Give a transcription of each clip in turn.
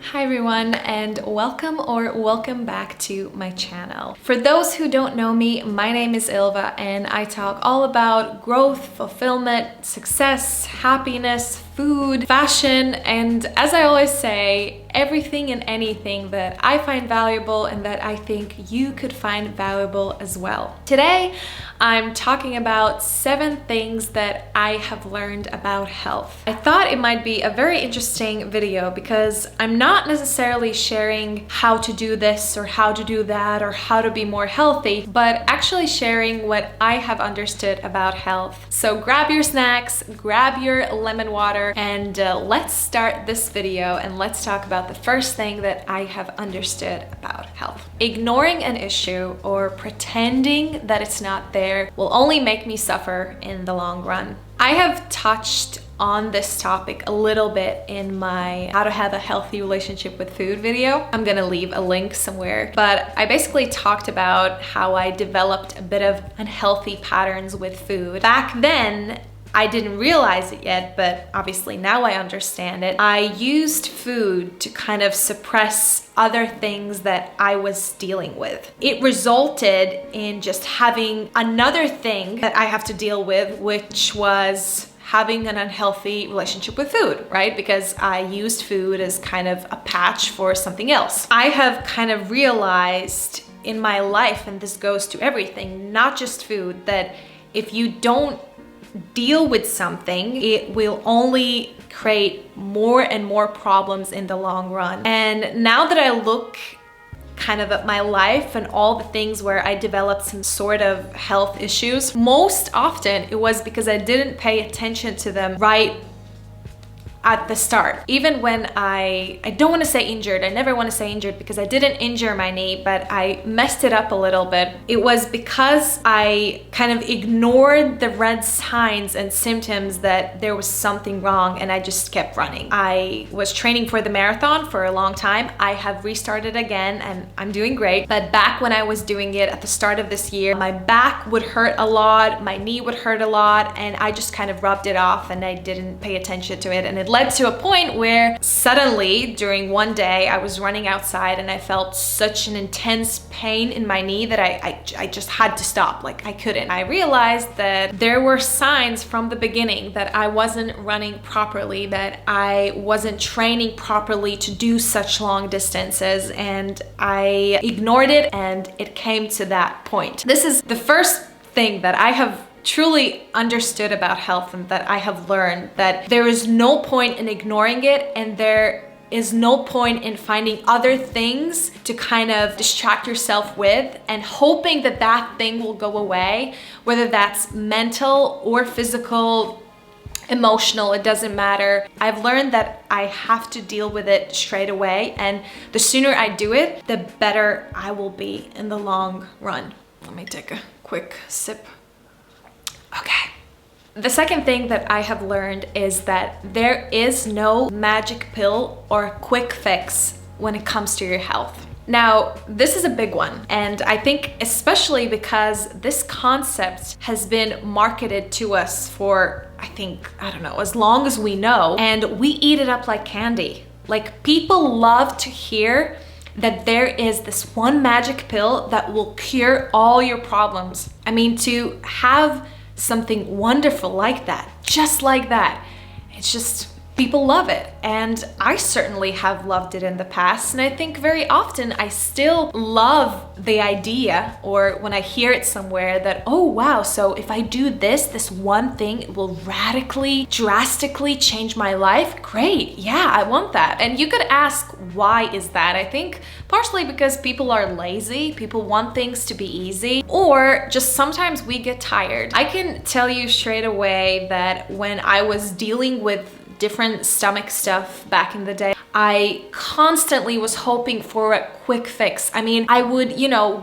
Hi everyone, and welcome back to my channel. For those who don't know me, my name is Ilva and I talk all about growth, fulfillment, success, happiness, food, fashion, and as I always say, everything and anything that I find valuable and that I think you could find valuable as well. Today, I'm talking about 7 things that I have learned about health. I thought it might be a very interesting video because I'm not necessarily sharing how to do this or how to do that or how to be more healthy, but actually sharing what I have understood about health. So grab your snacks, grab your lemon water, and let's start this video and let's talk about the first thing that I have understood about health. Ignoring an issue or pretending that it's not there will only make me suffer in the long run. I have touched on this topic a little bit in my how to have a healthy relationship with food video. I'm gonna leave a link somewhere, but I basically talked about how I developed a bit of unhealthy patterns with food. Back then, I didn't realize it yet, but obviously now I understand it. I used food to kind of suppress other things that I was dealing with. It resulted in just having another thing that I have to deal with, which was having an unhealthy relationship with food, right? Because I used food as kind of a patch for something else. I have kind of realized in my life, and this goes to everything, not just food, that if you don't deal with something, it will only create more and more problems in the long run. And now that I look kind of at my life and all the things where I developed some sort of health issues, most often it was because I didn't pay attention to them right at the start. Even when I don't want to say injured, I never want to say injured because I didn't injure my knee, but I messed it up a little bit. It was because I kind of ignored the red signs and symptoms that there was something wrong and I just kept running. I was training for the marathon for a long time. I have restarted again and I'm doing great. But back when I was doing it at the start of this year, my back would hurt a lot, my knee would hurt a lot, and I just kind of rubbed it off and I didn't pay attention to it. And it led to a point where suddenly during one day I was running outside and I felt such an intense pain in my knee that I just had to stop. Like I couldn't. I realized that there were signs from the beginning that I wasn't running properly, that I wasn't training properly to do such long distances, and I ignored it and it came to that point. This is the first thing that I have truly understood about health and that I have learned, that there is no point in ignoring it and there is no point in finding other things to kind of distract yourself with and hoping that that thing will go away, whether that's mental or physical, emotional, it doesn't matter. I've learned that I have to deal with it straight away, and the sooner I do it, the better I will be in the long run. Let me take a quick sip. Okay. The second thing that I have learned is that there is no magic pill or quick fix when it comes to your health. Now, this is a big one, and I think especially because this concept has been marketed to us for, I don't know, as long as we know, and we eat it up like candy. Like, people love to hear that there is this one magic pill that will cure all your problems. I mean, to have something wonderful like that, just like that, it's just, people love it. And I certainly have loved it in the past, and I think very often I still love the idea, or when I hear it somewhere, that, oh wow, so if I do this one thing, it will radically, drastically change my life. Great, yeah, I want that. And you could ask, why is that? I think partially because people are lazy, people want things to be easy, or just sometimes we get tired. I can tell you straight away that when I was dealing with different stomach stuff back in the day, I constantly was hoping for a quick fix. I mean, I would,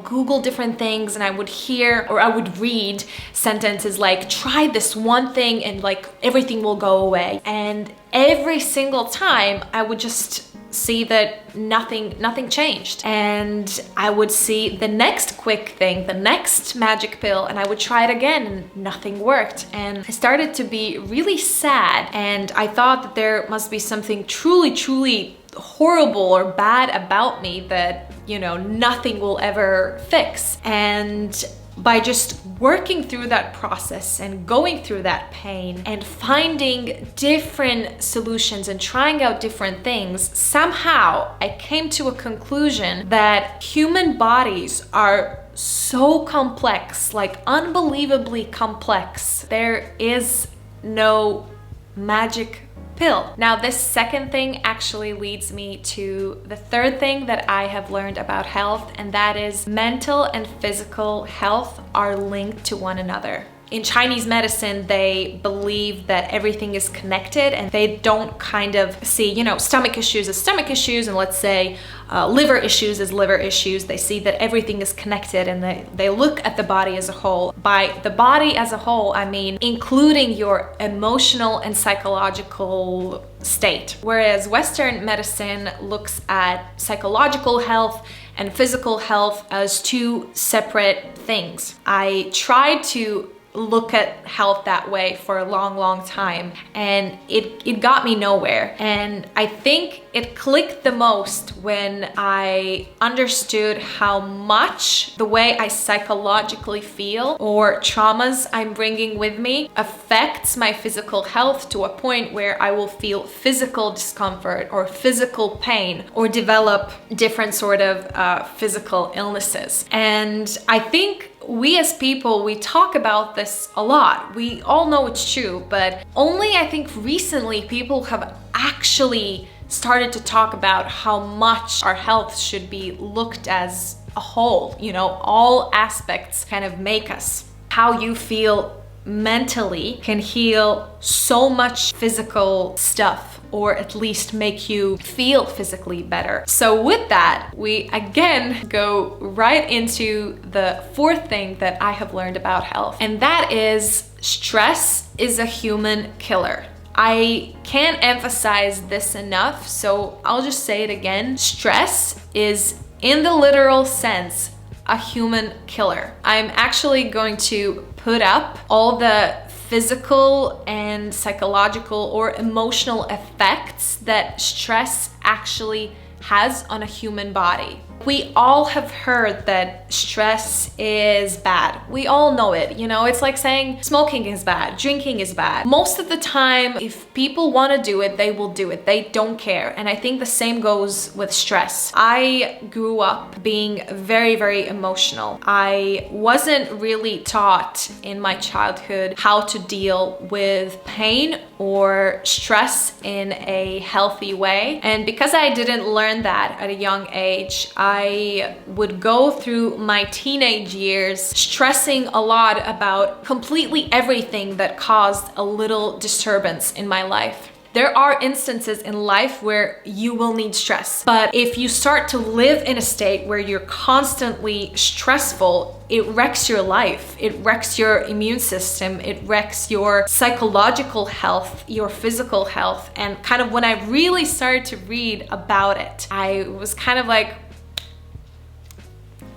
Google different things, and I would hear or I would read sentences like, try this one thing and like everything will go away. And every single time I would just see that nothing changed. And I would see the next quick thing, the next magic pill, and I would try it again and nothing worked. And I started to be really sad, and I thought that there must be something truly horrible or bad about me that, you know, nothing will ever fix. And by just working through that process and going through that pain and finding different solutions and trying out different things, somehow I came to a conclusion that human bodies are so complex, like unbelievably complex. There is no magic pill. Now, this second thing actually leads me to the third thing that I have learned about health, and that is mental and physical health are linked to one another. In Chinese medicine, they believe that everything is connected, and they don't kind of see, you know, stomach issues as stomach issues, and let's say liver issues as liver issues. They see that everything is connected, and they look at the body as a whole. By the body as a whole, I mean including your emotional and psychological state. Whereas Western medicine looks at psychological health and physical health as two separate things. I tried to look at health that way for a long time, and it got me nowhere. And I think it clicked the most when I understood how much the way I psychologically feel or traumas I'm bringing with me affects my physical health, to a point where I will feel physical discomfort or physical pain or develop different sort of physical illnesses. And I think we as people, we talk about this a lot. We all know it's true, but only I think recently people have actually started to talk about how much our health should be looked as a whole. You know, all aspects kind of make us. How you feel mentally can heal so much physical stuff, or at least make you feel physically better. So with that, we again go right into the fourth thing that I have learned about health, and that is stress is a human killer. I can't emphasize this enough, so I'll just say it again. Stress is, in the literal sense, a human killer. I'm actually going to put up all the physical and psychological or emotional effects that stress actually has on a human body. We all have heard that stress is bad. We all know it. You know, it's like saying smoking is bad, drinking is bad. Most of the time, if people want to do it, they will do it. They don't care. And I think the same goes with stress. I grew up being very emotional. I wasn't really taught in my childhood how to deal with pain or stress in a healthy way. And because I didn't learn that at a young age, I would go through my teenage years stressing a lot about completely everything that caused a little disturbance in my life. There are instances in life where you will need stress, but if you start to live in a state where you're constantly stressful, it wrecks your life, it wrecks your immune system, it wrecks your psychological health, your physical health. And kind of when I really started to read about it, I was kind of like,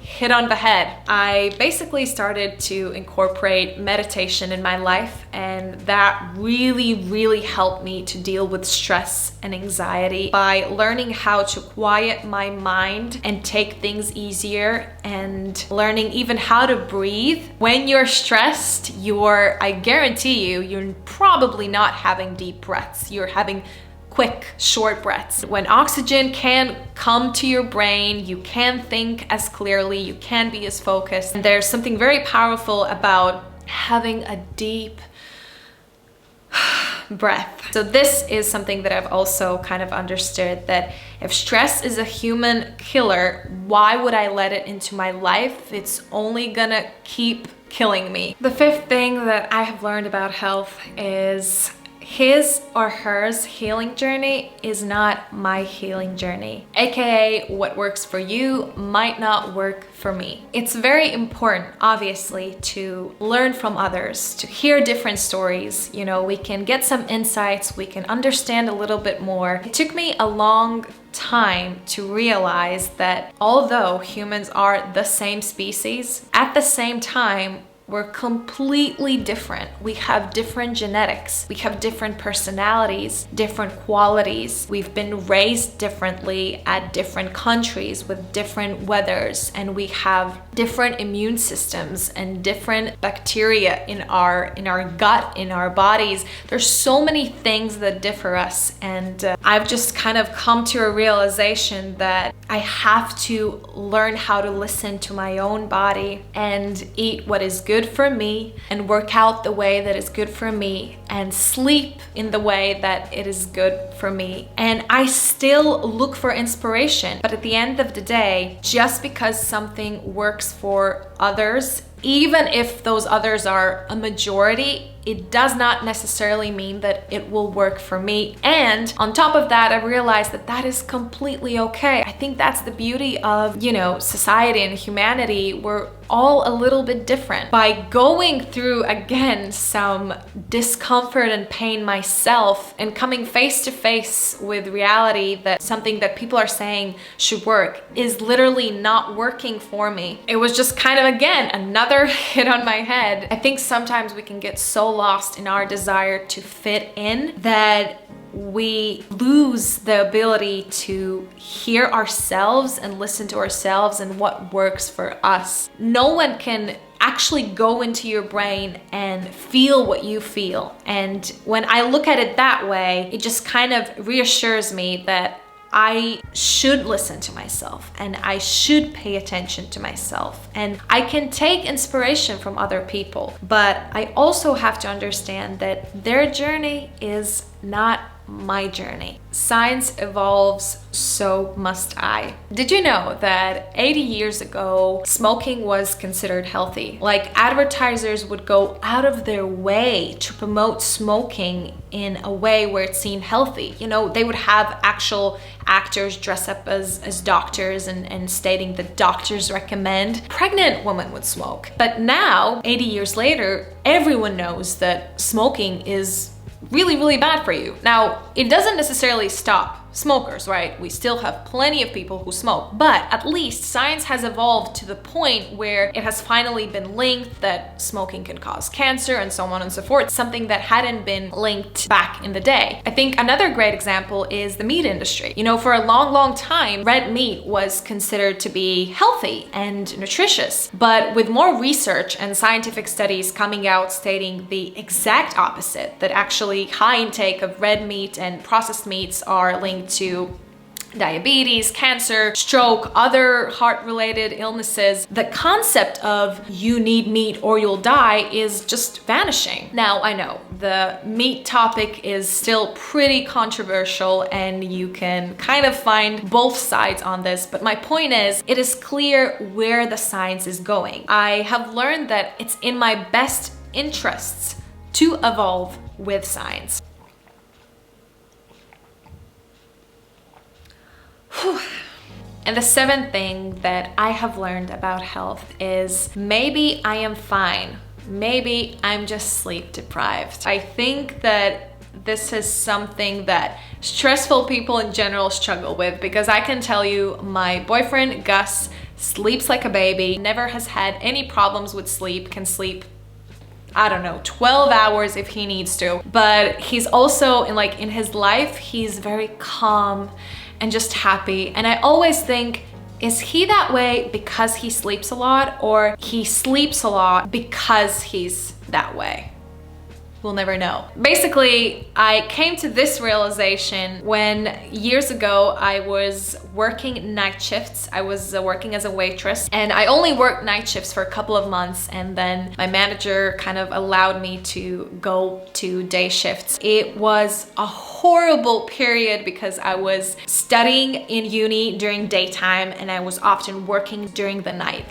hit on the head. I basically started to incorporate meditation in my life, and that really helped me to deal with stress and anxiety by learning how to quiet my mind and take things easier, and learning even how to breathe. When you're stressed, I guarantee you're probably not having deep breaths. You're having quick, short breaths. When oxygen can't come to your brain, you can't think as clearly, you can't be as focused. And there's something very powerful about having a deep breath. So this is something that I've also kind of understood, that if stress is a human killer, why would I let it into my life? It's only gonna keep killing me. The fifth thing that I have learned about health is his or hers healing journey is not my healing journey. AKA, what works for you might not work for me. It's very important, obviously, to learn from others, to hear different stories. You know, we can get some insights, we can understand a little bit more. It took me a long time to realize that although humans are the same species, at the same time, we're completely different. We have different genetics. We have different personalities, different qualities. We've been raised differently at different countries with different weathers, and we have different immune systems and different bacteria in our gut, in our bodies. There's so many things that differ us, and I've just kind of come to a realization that I have to learn how to listen to my own body and eat what is good for me and work out the way that is good for me and sleep in the way that it is good for me. And I still look for inspiration, but at the end of the day, just because something works for others, even if those others are a majority, it does not necessarily mean that it will work for me. And on top of that, I realized that that is completely okay. I think that's the beauty of, society and humanity. We're all a little bit different. By going through, again, some discomfort and pain myself and coming face to face with reality that something that people are saying should work is literally not working for me. It was just kind of, again, another hit on my head. I think sometimes we can get so lost in our desire to fit in that we lose the ability to hear ourselves and listen to ourselves and what works for us. No one can actually go into your brain and feel what you feel. And when I look at it that way, it just kind of reassures me that I should listen to myself and I should pay attention to myself. And I can take inspiration from other people, but I also have to understand that their journey is not my journey. Science evolves, so must I. Did you know that 80 years ago, smoking was considered healthy? Like, advertisers would go out of their way to promote smoking in a way where it seemed healthy. They would have actual actors dress up as doctors and stating that doctors recommend pregnant women would smoke. But now, 80 years later, everyone knows that smoking is really, really bad for you. Now, it doesn't necessarily stop smokers, right? We still have plenty of people who smoke, but at least science has evolved to the point where it has finally been linked that smoking can cause cancer and so on and so forth, something that hadn't been linked back in the day. I think another great example is the meat industry. For a long, long time, red meat was considered to be healthy and nutritious, but with more research and scientific studies coming out stating the exact opposite, that actually high intake of red meat and processed meats are linked to diabetes, cancer, stroke, other heart-related illnesses, the concept of you need meat or you'll die is just vanishing. Now, I know the meat topic is still pretty controversial and you can kind of find both sides on this, but my point is, it is clear where the science is going. I have learned that it's in my best interests to evolve with science. And the seventh thing that I have learned about health is maybe I am fine. Maybe I'm just sleep deprived. I think that this is something that stressful people in general struggle with, because I can tell you my boyfriend Gus sleeps like a baby, never has had any problems with sleep, can sleep 12 hours if he needs to. But he's also in his life, he's very calm and just happy. And I always think, is he that way because he sleeps a lot, or he sleeps a lot because he's that way? We'll never know. Basically, I came to this realization when years ago I was working night shifts. I was working as a waitress, and I only worked night shifts for a couple of months, and then my manager kind of allowed me to go to day shifts. It was a horrible period because I was studying in uni during daytime and I was often working during the night.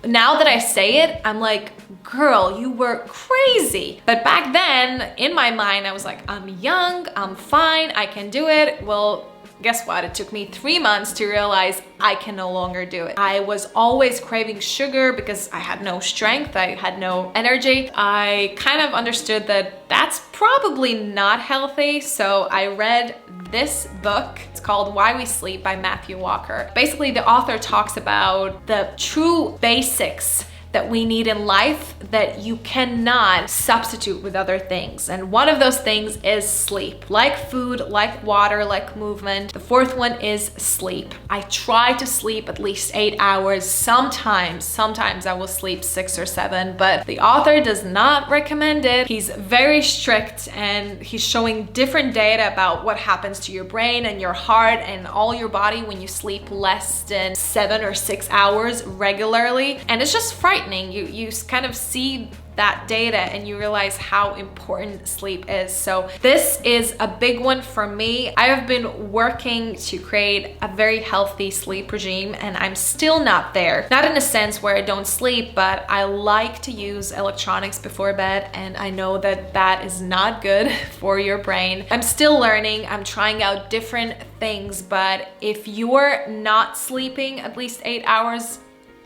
Now that I say it, I'm like, girl, you were crazy. But back then, in my mind, I was like, I'm young, I'm fine, I can do it. Well, guess what? It took me 3 months to realize I can no longer do it. I was always craving sugar because I had no strength, I had no energy. I kind of understood that that's probably not healthy, so I read this book. It's called Why We Sleep by Matthew Walker. Basically, the author talks about the true basics that we need in life that you cannot substitute with other things. And one of those things is sleep. Like food, like water, like movement. The fourth one is sleep. I try to sleep at least 8 hours. Sometimes I will sleep 6 or 7, but the author does not recommend it. He's very strict and he's showing different data about what happens to your brain and your heart and all your body when you sleep less than 7 or 6 hours regularly. And it's just frightening. You kind of see that data and you realize how important sleep is. So this is a big one for me. I have been working to create a very healthy sleep regime and I'm still not there. Not in a sense where I don't sleep, but I like to use electronics before bed and I know that that is not good for your brain. I'm still learning, I'm trying out different things, but if you're not sleeping at least 8 hours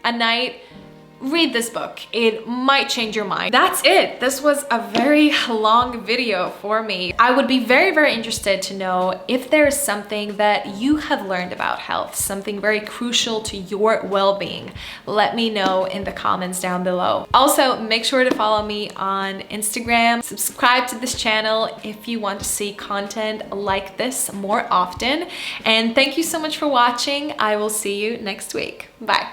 a night, read this book. It might change your mind. That's it. This was a very long video for me. I would be very, very interested to know if there is something that you have learned about health, something very crucial to your well-being. Let me know in the comments down below. Also, make sure to follow me on Instagram. Subscribe to this channel if you want to see content like this more often. And thank you so much for watching. I will see you next week. Bye.